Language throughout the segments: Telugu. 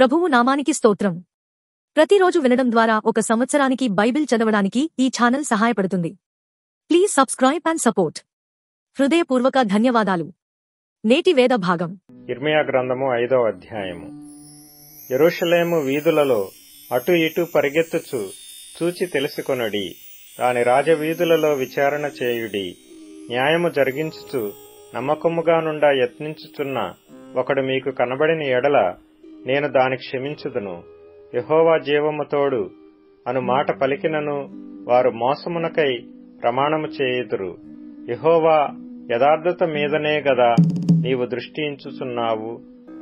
ప్రభువు నామానికి స్తోత్రం. ప్రతిరోజు వినడం ద్వారా ఒక సంవత్సరానికి బైబిల్ చదవడానికి ఈ ఛానల్ సహాయపడుతుంది. Please subscribe and support. హృదయపూర్వక ధన్యవాదాలు. నేటి వేద భాగం ఇర్మీయా గ్రంథము 5వ అధ్యాయము. యెరూషలేము వీధులలో అటు ఇటు పరిగెత్తుచు చూచి తెలుసుకొనుడి. దాని రాజవీధులలో విచారణ చేయుడి. న్యాయము జరిగించుచు నమ్మకముగా నుండా యత్నించుచున్న ఒకడు మీకు కనబడిన ఎడల నేను దాని క్షమించుదును. యెహోవా జీవము తోడు అను మాట పలికినను వారు మోసమునకై ప్రమాణము చేయుదురు. యెహోవా యథార్థత మీదనే గదా నీవు దృష్టించుచున్నావు.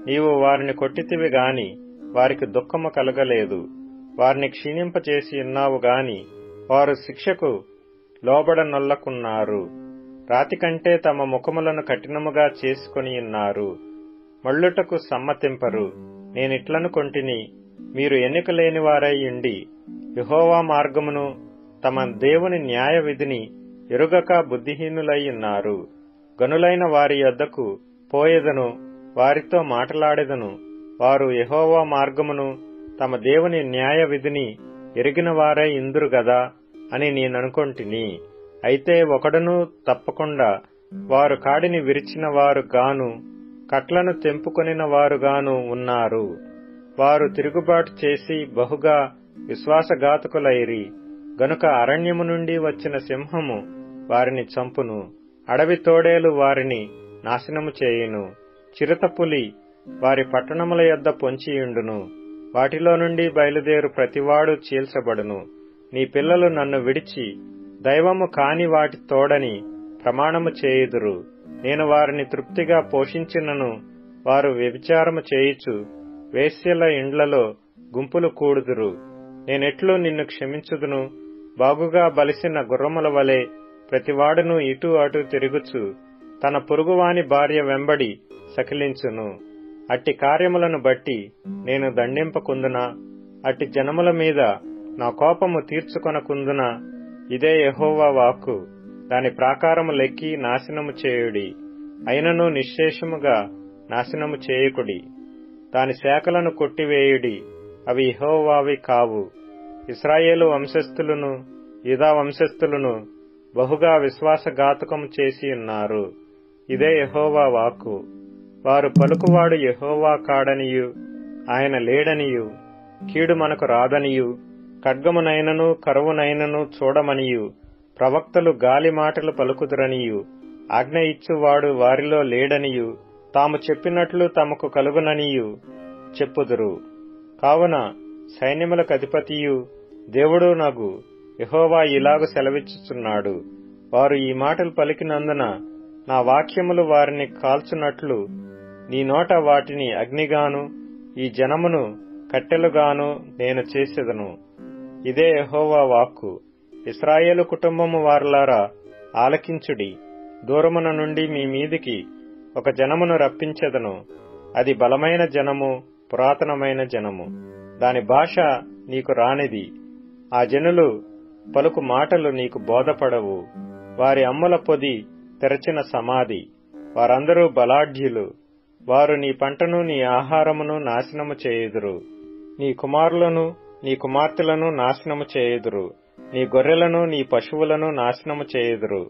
నీవు వారిని కొట్టితివి గాని వారికి దుఃఖము కలగలేదు. వారిని క్షీణింపచేసి ఉన్నావు గాని వారు శిక్షకు లోబడనొల్లకున్నారు. రాతి కంటే తమ ముఖములను కఠినముగా చేసుకుని ఉన్నారు. మళ్ళుటకు సమ్మతింపరు. నేనిట్లను కొంటిని, మీరు ఎన్నిక లేని వారై ఉండి యెహోవా మార్గమును తమ దేవుని న్యాయ విధిని ఎరుగక బుద్ధిహీనులై ఉన్నారు. గనులైన వారి యొద్దకు పోయెదను, వారితో మాటలాడెదను. వారు యెహోవా మార్గమును తమ దేవుని న్యాయ విధిని ఎరిగిన వారై ఇందురు గదా అని నేననుకొంటిని. అయితే ఒకడును తప్పకుండా వారు కాడిని విరిచిన వారు గాను కట్లను తెంపుకొనిన వారుగాను ఉన్నారు. వారు తిరుగుబాటు చేసి బహుగా విశ్వాసఘాతకులైరి. గనుక అరణ్యము నుండి వచ్చిన సింహము వారిని చంపును. అడవి తోడేలు వారిని నాశనము చేయును. చిరుతపులి వారి పట్టణముల యొద్ద పొంచియుండును. వాటిలో నుండి బయలుదేరు ప్రతివాడు చీల్చబడును. నీ పిల్లలు నన్ను విడిచి దైవము కాని వాటి తోడని ప్రమాణము చేయుదురు. నేను వారిని తృప్తిగా పోషించినను వారు వ్యభిచారము చేయుచు వేశ్యల ఇండ్లలో గుంపులు కూడుదురు. నేనెట్లు నిన్ను క్షమించుదును? బాగుగా బలిసిన గుర్రముల వలె ప్రతివాడును ఇటు అటు తిరుగుచు తన పొరుగువాని భార్య వెంబడి సకిలించును. అట్టి కార్యములను బట్టి నేను దండింపకుందునా? అట్టి జనముల మీద నా కోపము తీర్చుకొనకుందునా? ఇదే యెహోవా వాక్కు. దాని ప్రాకారము లెక్కి నాశనము చేయుడి. అయినను నిశ్శేషముగా నాశనము చేయకుడి. దాని శాఖలను కొట్టివేయుడి. అవి యెహోవావి కావు. ఇశ్రాయేలు వంశస్థులను యూదా వంశస్థులను బహుగా విశ్వాసఘాతకము చేసి ఉన్నారు. ఇదే యెహోవా వాక్కు. వారు పలుకువాడు యెహోవా కాడనియు ఆయన లేడనియు కీడు మనకు రాదనియు ఖడ్గమునైనను కరువునైనను చూడమనియు ప్రవక్తలు గాలి మాటలు పలుకుదురనియు ఆజ్ఞ ఇచ్చువాడు వారిలో లేడనియు తాము చెప్పినట్లు తమకు కలుగుననియు చెప్పుదురు. కావున సైన్యములకు అధిపతియు దేవుడు నగు యెహోవా ఇలాగు సెలవిచ్చుచున్నాడు. వారు ఈ మాటలు పలికినందున నా వాక్యములు వారిని కాల్చునట్లు నీ నోట వాటిని అగ్నిగాను ఈ జనమును కట్టెలుగాను నేను చేసెదను. ఇదే యెహోవా వాక్కు. ఇశ్రాయేలు కుటుంబము వారలారా ఆలకించుడి. దూరమున నుండి మీ మీదికి ఒక జనమును రప్పించెదను. అది బలమైన జనము, పురాతనమైన జనము. దాని భాష నీకు రానిది. ఆ జనులు పలుకు మాటలు నీకు బోధపడవు. వారి అమ్ముల పొది తెరచిన సమాధి. వారందరూ బలాఢ్యులు. వారు నీ పంటను నీ ఆహారమును నాశనము చేయుదురు. నీ కుమారులను నీ కుమార్తెలను నాశనము చేయుదురు. నీ గొర్రెలను నీ పశువులను నాశనము చేయుదురు.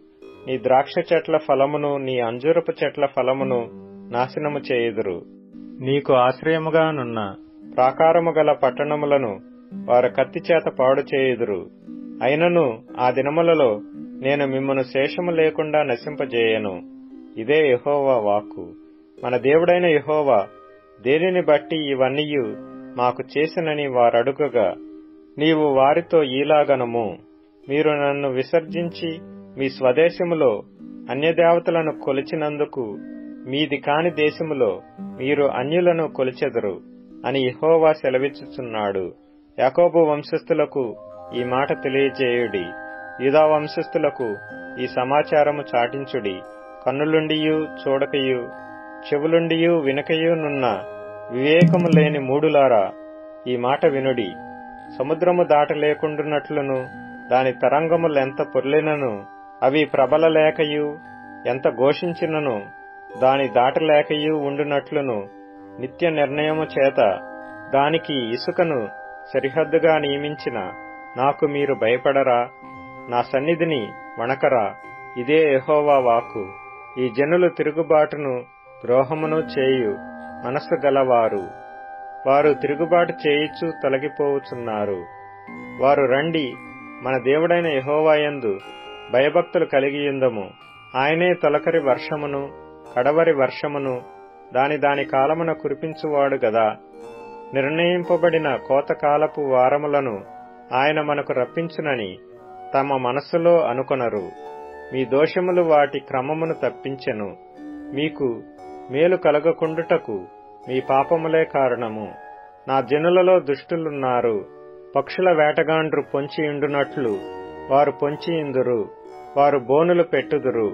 నీ ద్రాక్ష చెట్ల ఫలమును నీ అంజూరపు చెట్ల ఫలమును నాశనము చేయుదురు. నీకు ఆశ్రయముగానున్న ప్రాకారము గల పట్టణములను వారు కత్తిచేత పాడు చేయుదురు. అయినను ఆ దినములలో నేను మిమ్మును శేషము లేకుండా నశింపజేయను. ఇదే యెహోవా వాక్కు. మన దేవుడైన యెహోవా దేనిని బట్టి ఇవన్నీయు మాకు చేసినని వారడుగగా నీవు వారితో ఈలాగనము, మీరు నన్ను విసర్జించి మీ స్వదేశములో అన్యదేవతలను కొలిచినందుకు మీది కాని దేశములో మీరు అన్యులను కొలిచెదరు అని యెహోవా సెలవిచ్చుచున్నాడు. యాకోబు వంశస్థులకు ఈ మాట తెలియజేయుడి. యూదా వంశస్థులకు ఈ సమాచారము చాటించుడి. కన్నులుండియు చూడకయు చెవులుండియు వినకయు నున్న వివేకము లేని మూడులారా ఈ మాట వినుడి. సముద్రము దాటలేకుండునట్లును దాని తరంగములెంత పొర్లినను అవి ప్రబలలేకయు ఎంత ఘోషించినను దాని దాటలేకయు ఉండునట్లును నిత్య నిర్ణయము చేత దానికి ఇసుకను సరిహద్దుగా నియమించిన నాకు మీరు భయపడరా? నా సన్నిధిని వణకరా? ఇదే యెహోవా వాక్కు. ఈ జనులు తిరుగుబాటును ద్రోహమును చేయు మనస్సు గలవారు. వారు తిరుగుబాటు చేయిచు తొలగిపోవుచున్నారు. వారు రండి, మన దేవుడైన యెహోవా యందు భయభక్తులు కలిగియుందము. ఆయనే తొలకరి వర్షమును కడవరి వర్షమును దాని కాలమున కురిపించువాడు గదా. నిర్ణయింపబడిన కోతకాలపు వారములను ఆయన మనకు రప్పించునని తమ మనస్సులో అనుకొనరు. మీ దోషములు వాటి క్రమమును తప్పించెను. మీకు మేలు కలగకుండుటకు మీ పాపములే కారణము. నా జనులలో దుష్టులున్నారు. పక్షుల వేటగాండ్రు పొంచియుండునట్లు వారు పొంచియుందురు. వారు బోనులు పెట్టుదురు,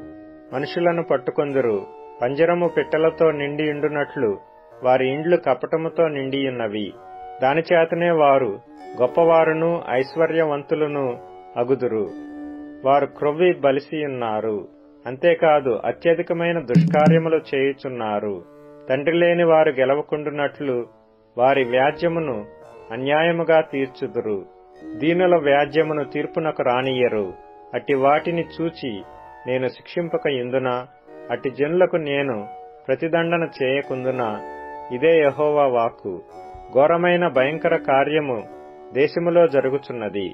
మనుషులను పట్టుకొందురు. పంజరము పెట్టెలతో నిండియుండునట్లు వారి ఇండ్లు కపటముతో నిండియున్నవి. దానిచేతనే వారు గొప్పవారును ఐశ్వర్యవంతులను అగుదురు. వారు క్రొవ్వి బలిసియున్నారు. అంతేకాదు అత్యధికమైన దుష్కార్యములు చేయుచున్నారు. తండ్రి లేని వారు గెలవకుండునట్లు వారి వ్యాజ్యమును అన్యాయముగా తీర్చుదురు. దీనుల వ్యాజ్యమును తీర్పునకు రానియ్యరు. అట్టి వాటిని చూచి నేను శిక్షింపక యుందునా? అట్టి జనులకు నేను ప్రతిదండన చేయకుందునా? ఇదే యెహోవా వాక్కు. ఘోరమైన భయంకర కార్యము దేశములో జరుగుచున్నది.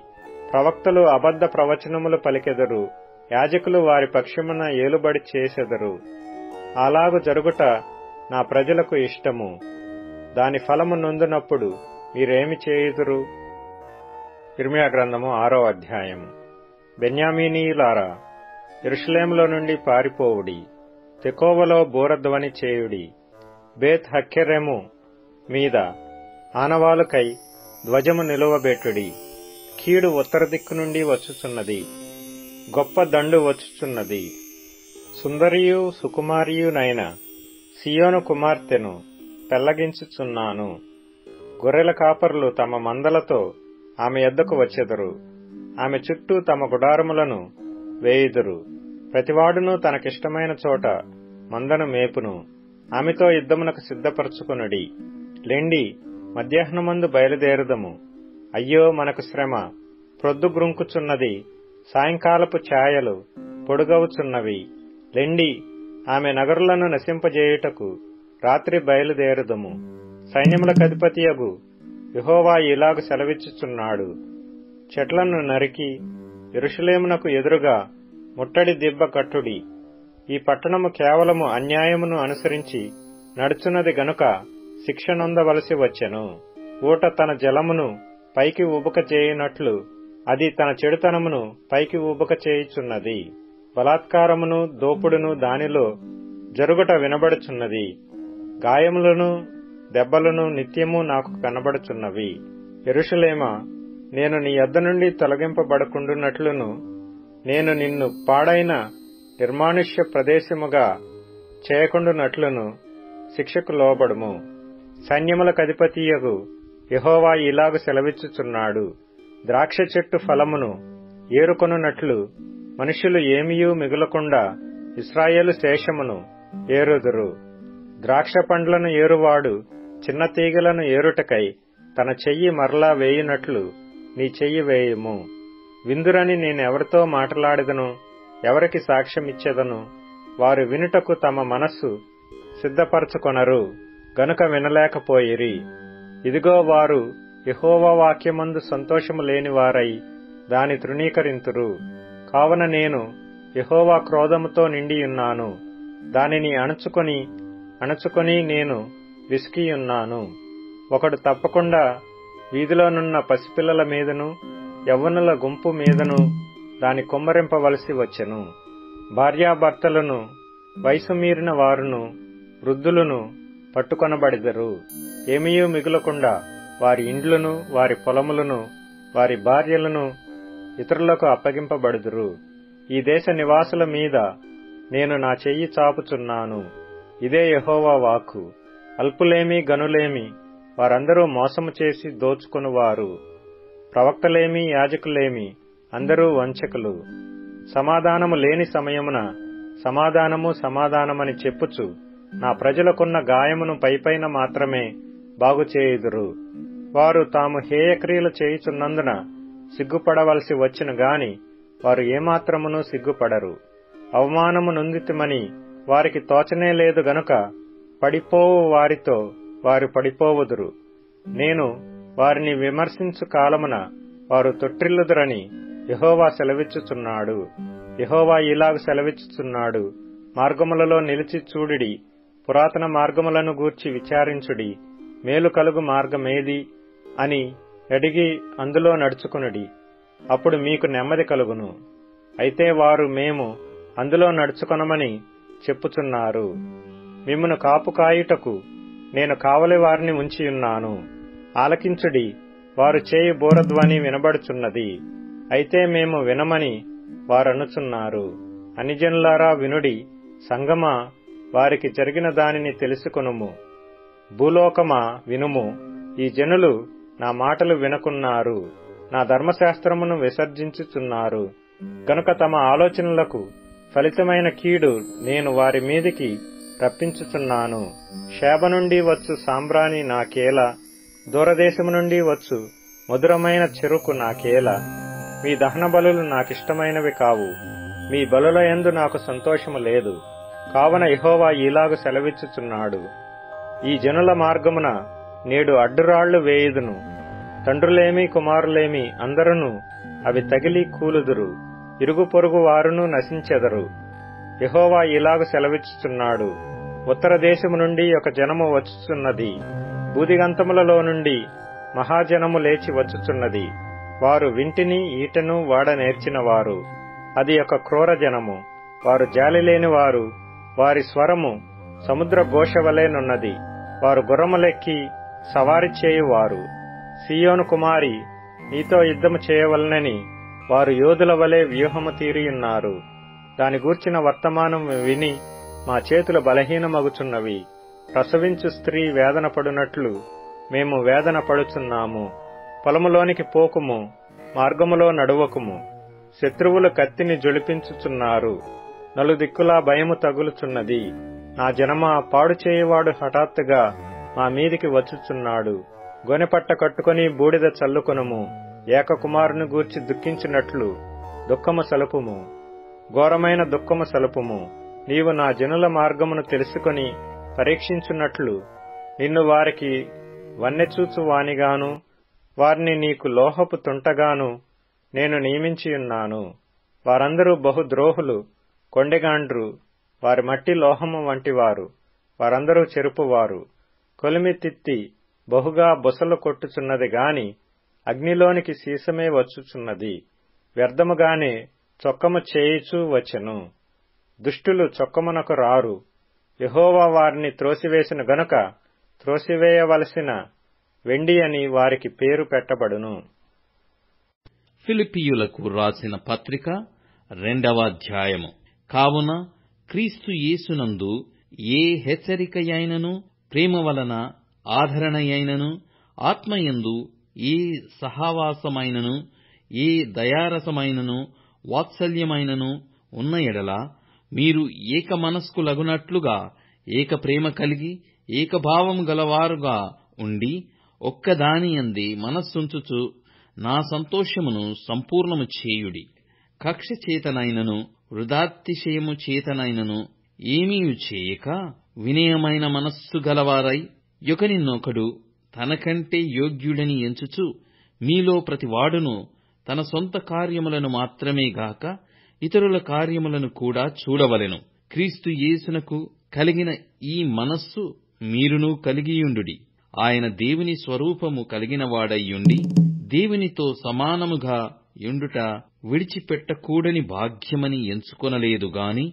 ప్రవక్తలు అబద్ధ ప్రవచనములు పలికెదరు. యాజకులు వారి పక్షమున ఏలుబడి చేసెదరు. అలాగు జరుగుట నా ప్రజలకు ఇష్టము. దాని ఫలము నొందునప్పుడు మీరేమి చేయుదురు? ఇర్మీయా గ్రంథము 6వ అధ్యాయము. బెన్యామీనీయులారా, యెరూషలేములో నుండి పారిపోవుడి. తెకోవలో బూరధ్వని చేయుడి. బేత్ హక్కెరెము మీద ఆనవాలుకై ధ్వజము నిలువబెట్టుడి. కీడు ఉత్తర దిక్కు నుండి వచ్చుచున్నది. గొప్ప దండు వచ్చుచున్నది. సుందరియు సుకుమారియునైన సియోను కుమార్తెను పెళ్లగించుచున్నాను. గొర్రెల కాపరులు తమ మందలతో ఆమె యొద్దకు వచ్చెదరు. ఆమె చుట్టూ తమ గుడారములను వేయుదురు. ప్రతివాడును తనకిష్టమైన చోట మందను మేపును. ఆమెతో యుద్ధమునకు సిద్ధపరచుకొనుడి. లెండి, మధ్యాహ్నమందు బయలుదేరుదము. అయ్యో మనకు శ్రమ! ప్రొద్దు గ్రుంకుచున్నది. సాయంకాలపు ఛాయలు పొడుగవుచున్నవి. లెండి, ఆమె నగరులను నశింపజేయుటకు రాత్రి బయలుదేరుదము. సైన్యములకధిపతియగు యెహోవా ఇలాగు సెలవిచ్చుచున్నాడు. చెట్లను నరికి యెరూషలేమునకు ఎదురుగా ముట్టడి దిబ్బ కట్టుడి. ఈ పట్టణము కేవలము అన్యాయమును అనుసరించి నడుచున్నది గనుక శిక్ష నొందవలసి వచ్చెను. ఊట తన జలమును పైకి ఊబక చేయునట్లు అది తన చెడుతనమును పైకి ఊబక చేయుచున్నది. బలాత్కారమును దోపుడును దానిలో జరుగుట వినబడుచున్నది. గాయములను దెబ్బలను నిత్యము నాకు కనబడుచున్నవి. యెరూషలేమా, నేను నీ యొద్ద నుండి తొలగింపబడకుండునట్లును నేను నిన్ను పాడైన నిర్మానుష్య ప్రదేశముగా చేయకుండునట్లును శిక్షకు లోబడుము. సైన్యములకధిపతియగు యెహోవా ఇలాగు సెలవిచ్చుచున్నాడు. ద్రాక్ష చెట్టు ఫలమును ఏరుకొనున్నట్లు మనుషులు ఏమియూ మిగులకుండా ఇశ్రాయేలు శేషమును ఏరుదురు. ద్రాక్ష పండ్లను ఏరువాడు చిన్న తీగలను ఏరుటకై తన చెయ్యి మరలా వేయునట్లు నీ చెయ్యి వేయుము. విందురని నేనెవరితో మాట్లాడెదను? ఎవరికి సాక్ష్యమిచ్చెదను? వారు వినుటకు తమ మనస్సు సిద్ధపరచుకొనరు గనుక వినలేకపోయిరి. ఇదిగో, వారు యెహోవా వాక్యమందు సంతోషము లేనివారై దాని తృణీకరింతురు. కావున నేను యెహోవా క్రోధముతో నిండియున్నాను. దానిని అణచుకొని నేను విసికియున్నాను. ఒకడు తప్పకుండా వీధిలోనున్న పసిపిల్లల మీదను యవ్వనుల గుంపు మీదను దాని కుమ్మరింపవలసి వచ్చెను. భార్యాభర్తలను, వయసు మీరిన వారును, వృద్ధులను పట్టుకొనబడిదరు. ఏమీయూ మిగులకుండా వారి ఇండ్లను, వారి పొలములను, వారి భార్యలను ఇతరులకు అప్పగింపబడుదురు. ఈ దేశ నివాసుల మీద నేను నా చెయ్యి చాపుచున్నాను. ఇదే యెహోవా వాక్కు. అల్పులేమి గనులేమి వారందరూ మోసము చేసి దోచుకొనువారు. ప్రవక్తలేమి యాజకులేమి అందరూ వంచకులు. సమాధానము లేని సమయమున సమాధానమని చెప్పుచు నా ప్రజలకున్న గాయమును పైపైన మాత్రమే బాగుచేయుదురు. వారు తాము హేయక్రియలు చేయుచున్నందున సిగ్గుపడవలసి వచ్చును గాని వారు ఏమాత్రమును సిగ్గుపడరు. అవమానము నొందితిమని వారికి తోచనే లేదు గనుక పడిపోవు వారితో వారు పడిపోవుదురు. నేను వారిని విమర్శించు కాలమున వారు తొట్టిల్లుదురని యెహోవా సెలవిచ్చుచున్నాడు. యెహోవా ఇలాగ సెలవిచ్చుచున్నాడు, మార్గములలో నిలిచి చూడుడి, పురాతన మార్గములను గూర్చి విచారించుడి, మేలు కలుగు మార్గమేది అని అడిగి అందులో నడుచుకునుడి, అప్పుడు మీకు నెమ్మది కలుగును. అయితే వారు మేము అందులో నడుచుకొనమని చెప్పుచున్నారు. మిమ్మును కాపు కాయుటకు నేను కావలి వారిని ఉంచియున్నాను. ఆలకించుడి, వారు చేయు బూరధ్వని వినబడుచున్నది. అయితే మేము వినమని వారనుచున్నారు. అన్యజనులారా వినుడి, సంగమా వారికి జరిగిన దానిని తెలుసుకొనుము. భూలోకమా వినుము, ఈ జనులు నా మాటలు వినకున్నారు, నా ధర్మశాస్త్రమును విసర్జించుచున్నారు. గనుక తమ ఆలోచనలకు ఫలితమైన కీడు నేను వారి మీదికి రప్పించుచున్నాను. షేబ నుండి వచ్చు సాంబ్రాణి నాకేల, దూరదేశము నుండి వచ్చు మధురమైన చెరుకు నాకేల. మీ దహన బలులు నాకిష్టమైనవి కావు, మీ బలుల యందు నాకు సంతోషము లేదు. కావున యెహోవా ఇలాగు సెలవిచ్చుచున్నాడు, ఈ జనుల మార్గమున నేడు అడ్డురాళ్లు వేయుదును. తండ్రులేమి కుమారులేమి అందరును అవి తగిలి కూలుదురు, ఇరుగు పొరుగు వారును నశించెదరు. యెహోవా ఇలాగు సెలవిచ్చుచున్నాడు, ఉత్తర దేశము నుండి ఒక జనము వచ్చుచున్నది, బూదిగంతములలో నుండి మహాజనము లేచి వచ్చుచున్నది. వారు వింటిని ఈటను వాడ నేర్చినవారు, అది ఒక క్రూర జనము. వారు జాలిలేని వారు, వారి స్వరము సముద్ర ఘోష వలెనున్నది. వారు గుర్రములెక్కి సవారి చేయువారు. సీయోను కుమారి, నీతో యుద్ధము చేయవలనని వారు యోధుల వలె వ్యూహము తీరియున్నారు. దాని గూర్చిన వర్తమానం విని మా చేతులు బలహీనమగుచున్నవి. ప్రసవించు స్త్రీ వేదన పడునట్లు మేము వేదన పడుచున్నాము. పొలములోనికి పోకుము, మార్గములో నడువకుము. శత్రువులు కత్తిని జొలిపించుచున్నారు, నలుదిక్కులా భయము తగులుచున్నది. నా జనమా, పాడు చేయువాడు హఠాత్తుగా మా మీదికి వచ్చుచున్నాడు. గొనెపట్ట కట్టుకుని బూడిద చల్లుకొనుము. ఏకకుమారుని గూర్చి దుఃఖించినట్లు దుఃఖము సలుపుము, ఘోరమైన దుఃఖము సలుపుము. నీవు నా జనుల మార్గమును తెలుసుకొని పరీక్షించున్నట్లు నిన్ను వారికి వన్నెచూచువానిగాను వారిని నీకు లోహపు తుంటగాను నేను నియమించియున్నాను. వారందరూ బహుద్రోహులు, కొండెగాండ్రు, వారి మట్టి లోహము వంటివారు. వారందరూ చెరుపువారు. కొలిమి తిత్తి బహుగా బుసలు కొట్టుచున్నది గాని అగ్నిలోనికి సీసమే వచ్చుచున్నది. వ్యర్థముగానే చొక్కము చేయుచూ వచ్చెను. దుష్టులు చొక్కమునకు రారు. యెహోవా వారిని త్రోసివేసిన గనుక త్రోసివేయవలసిన వెండి అని వారికి పేరు పెట్టబడును. ఫిలిప్పీయులకు రాసిన పత్రిక 2వ అధ్యాయము. కావున క్రీస్తు యేసునందు ఏ హెచ్చరికయైనను, ప్రేమ వలన ఆదరణయైనను, ఆత్మయందు ఏ సహవాసమైనను, ఏ దయారసమైనను, వాత్సల్యమైనను ఉన్న ఎడల మీరు ఏక మనస్కులగునట్లుగా ఏక ప్రేమ కలిగి ఏకభావము గలవారుగా ఉండి ఒక్కదానియందే మనస్సుంచుచు నా సంతోషమును సంపూర్ణము చేయుడి. కక్ష చేతనైనను వృధాతిశయము చేతనైనను ఏమీయు చేయక వినయమైన మనస్సు గలవారై ఒకనినొకడు తనకంటే యోగ్యుడని ఎంచుచు మీలో ప్రతివాడును తన సొంత కార్యములను మాత్రమే గాక ఇతరుల కార్యములను కూడా చూడవలెను. క్రీస్తు యేసునకు కలిగిన ఈ మనస్సు మీరును కలిగియుండుడి. ఆయన దేవుని స్వరూపము కలిగినవాడైయుండి దేవునితో సమానముగా యుండుట విడిచిపెట్టకూడని భాగ్యమని ఎంచుకొనలేదు గాని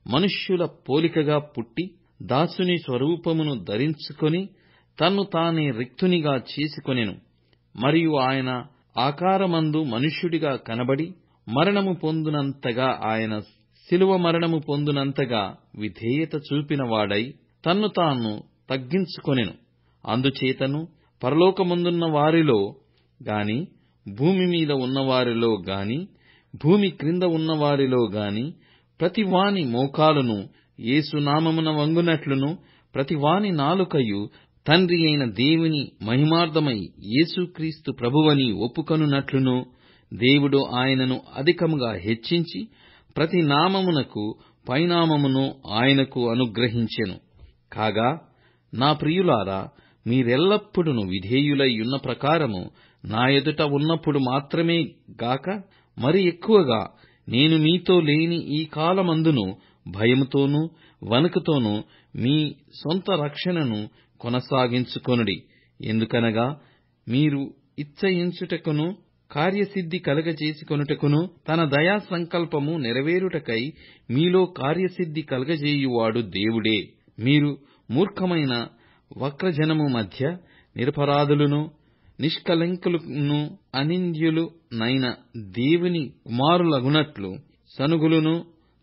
మనుష్యుల పోలికగా పుట్టి దాసుని స్వరూపమును ధరించుకొని తన్ను తానే రిక్తునిగా చేసుకొనెను. మరియు ఆయన ఆకారమందు మనుష్యుడిగా కనబడి మరణము పొందునంతగా, ఆయన శిలువ మరణము పొందునంతగా విధేయత చూపినవాడై తన్ను తాను తగ్గించుకొనెను. అందుచేతను పరలోకమందున్న వారిలో గాని, భూమి మీద ఉన్నవారిలో గాని, భూమి క్రింద ఉన్నవారిలో గాని ప్రతివాని మోకాలును యేసు నామమున వంగునట్లును ప్రతివాని నాలుకయు తండ్రి అయిన దేవుని మహిమార్థమై యేసుక్రీస్తు ప్రభువని ఒప్పుకొనున్నట్లును దేవుడు ఆయనను అధికముగా హెచ్చించి ప్రతి నామమునకు పైనామమును ఆయనకు అనుగ్రహించెను. కాగా నా ప్రియులారా, మీరెల్లప్పుడూ విధేయులై ఉన్న ప్రకారము నా ఎదుట ఉన్నప్పుడు మాత్రమే గాక మరి ఎక్కువగా నేను మీతో లేని ఈ కాలమందును భయముతోనూ వణుకుతోనూ మీ సొంత రక్షణను కొనసాగించుకొనుడి. ఎందుకనగా మీరు ఇచ్చయించుటకును కార్యసిద్ధి కలగజేసుకొనుటకును తన దయా సంకల్పము నెరవేరుటకై మీలో కార్యసిద్ధి కలగజేయువాడు దేవుడే. మీరు మూర్ఖమైన వక్రజనము మధ్య నిరపరాధులను నిష్కళంకులను అనింద్యులు నైన దేవుని కుమారులగునట్లు సనుగులను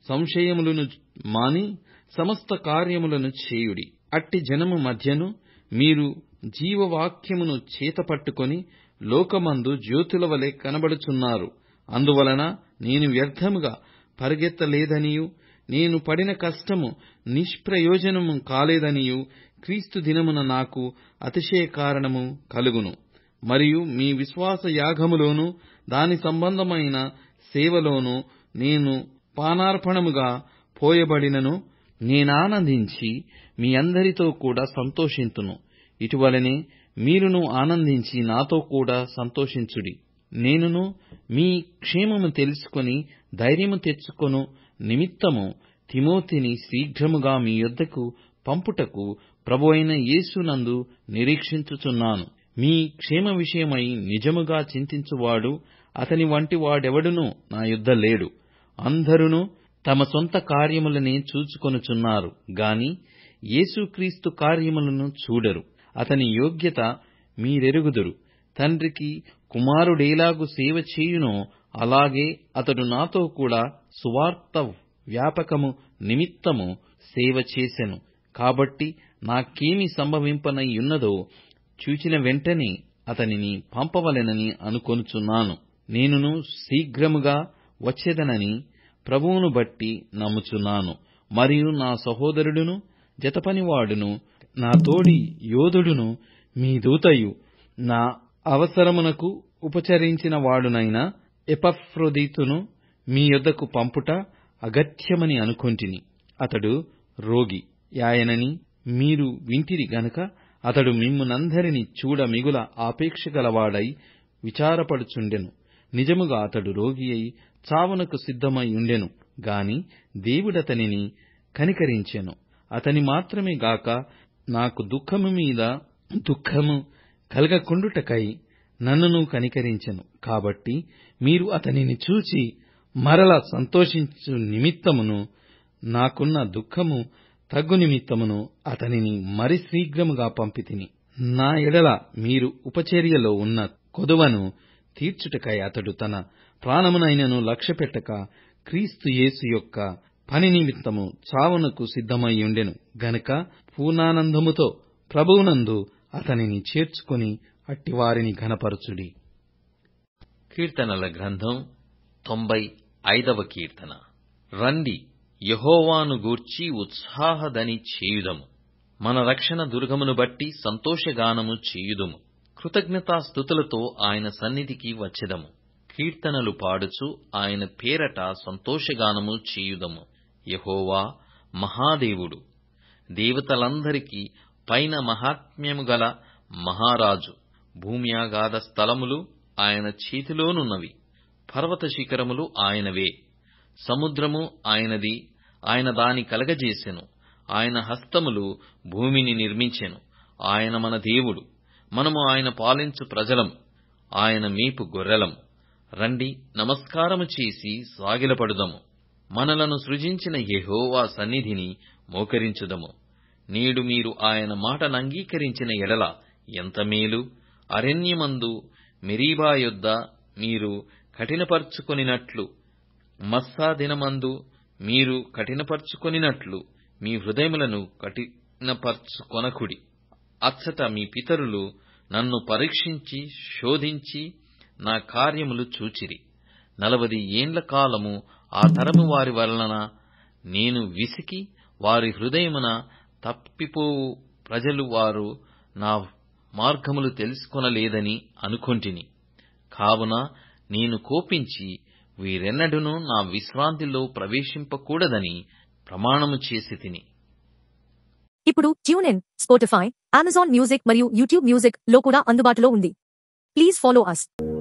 సంశయములను మాని సమస్త కార్యములను చేయుడి. అట్టి జనము మధ్యను మీరు జీవవాక్యమును చేతపట్టుకొని లోకమందు జ్యోతుల వలె కనబడుచున్నారు. అందువలన నేను వ్యర్థముగా పరిగెత్తలేదనియు నేను పడిన కష్టము నిష్ప్రయోజనము కాలేదనియు క్రీస్తు దినమున నాకు అతిశయ కారణము కలుగును. మరియు మీ విశ్వాస యాగములోను దాని సంబంధమైన సేవలోను నేను పానార్పణముగా పోయబడినను నేనానందించి మీ అందరితో కూడా సంతోషింతును. ఇటువలనే మీరును ఆనందించి నాతో కూడా సంతోషించుడి. నేనును మీ క్షేమము తెలుసుకొని ధైర్యము తెచ్చుకొను నిమిత్తము తిమోతిని శీఘ్రముగా మీ యొద్దకు పంపుటకు ప్రభువైన యేసునందు నిరీక్షించుచున్నాను. మీ క్షేమ విషయమై నిజముగా చింతించువాడు అతని వంటి వాడెవడునూ నా యొద్ద లేడు. అందరును తమ సొంత కార్యములనే చూచుకొనుచున్నారు గాని యేసుక్రీస్తు కార్యములను చూడరు. అతని యోగ్యత మీరెరుగుదురు. తండ్రికి కుమారుడేలాగు సేవ చేయునో అలాగే అతడు నాతో కూడా సువార్త వ్యాపకము నిమిత్తము సేవ చేసెను. కాబట్టి నాకేమి సంభవింపనయ్యున్నదో చూచిన వెంటనే అతనిని పంపవలెనని అనుకొనుచున్నాను. నేనును శీఘ్రముగా వచ్చేదనని ప్రభువును బట్టి నమ్ముచున్నాను. మరియు నా సహోదరుడును జతపనివాడును నా తోడి యోధుడును మీ దూతయు నా అవసరమునకు ఉపచరించిన వాడునైన ఎపఫ్రొదితును మీ యొద్దకు పంపుట అగత్యమని అనుకొంటిని. అతడు రోగి యాయనని మీరు వింటిరి గనుక అతడు మిమ్మునందరినీ చూడ మిగుల ఆపేక్ష గలవాడై విచారపడుచుండెను. నిజముగా అతడు రోగి అయి చావునకు సిద్ధమై ఉండెను గాని దేవుడతనిని కనికరించెను. అతని మాత్రమే గాక నాకు దుఃఖము మీద దుఃఖము కలగకుండుటకై నన్నును కనికరించెను. కాబట్టి మీరు అతనిని చూచి మరల సంతోషించు నిమిత్తమును నాకున్న దుఃఖము తగ్గు నిమిత్తమును అతనిని మరి శీఘ్రముగా పంపితిని. నా ఎడల మీరు ఉపచర్యలో ఉన్న కొదువను తీర్చుటకై అతడు తన ప్రాణమునైనను లక్ష్యపెట్టక క్రీస్తు యేసు యొక్క పని నిమిత్తము చావునకు సిద్ధమయ్యుండెను గనుక పూర్ణానందముతో ప్రభువునందు అతనిని చేర్చుకొని అట్టివారిని ఘనపరచుడి. కీర్తనల గ్రంథం 95వ కీర్తన. రండి, యెహోవాను గూర్చి ఉత్సాహధ్వని చేయుదము. మన రక్షణ దుర్గమును బట్టి సంతోషగానము చేయుదుము. కృతజ్ఞతాస్తుతులతో ఆయన సన్నిధికి వచ్చెదము. కీర్తనలు పాడుచు ఆయన పేరట సంతోషగానము చేయుదము. యెహోవా మహాదేవుడు, దేవతలందరికీ పైన మహాత్మ్యము గల మహారాజు. భూమ్యాగాధ స్థలములు ఆయన చేతిలోనున్నవి. పర్వత శిఖరములు ఆయనవే. సముద్రము ఆయనది, ఆయన దాని కలగజేసెను. ఆయన హస్తములు భూమిని నిర్మించెను. ఆయన మన దేవుడు, మనము ఆయన పాలించు ప్రజలం, ఆయన మేపు గొర్రెలం. రండి, నమస్కారము చేసి సాగిలపడుదము. మనలను సృజించిన యెహోవా సన్నిధిని మోకరించుదము. నేడు మీరు ఆయన మాటను అంగీకరించిన ఎడల ఎంత మేలు. అరణ్యమందు మెరీబా యొద్ద మీరు కఠినపర్చుకొనినట్లు, మస్సా దినమందు మీరు కఠినపర్చుకొనినట్లు మీ హృదయములను కఠినపర్చుకొనకుడి. అచ్చట మీ పితరులు నన్ను పరీక్షించి శోధించి నా కార్యములు చూచిరి. 40 ఏండ్ల కాలము ఆ తరము వారి వలన నేను విసికి వారి హృదయమున తప్పిపోవు ప్రజలు వారు నా మార్గములు తెలుసుకొనలేదని అనుకొంటిని. కావున నేను కోపించి వీరెన్నడూను నా విశ్రాంతిలో ప్రవేశింపకూడదని ప్రమాణము చేసి తిని. ఇప్పుడు tune in, Spotify, Amazon music మరియు యూట్యూబ్ మ్యూజిక్ లో కూడా అందుబాటులో ఉంది. Please follow us.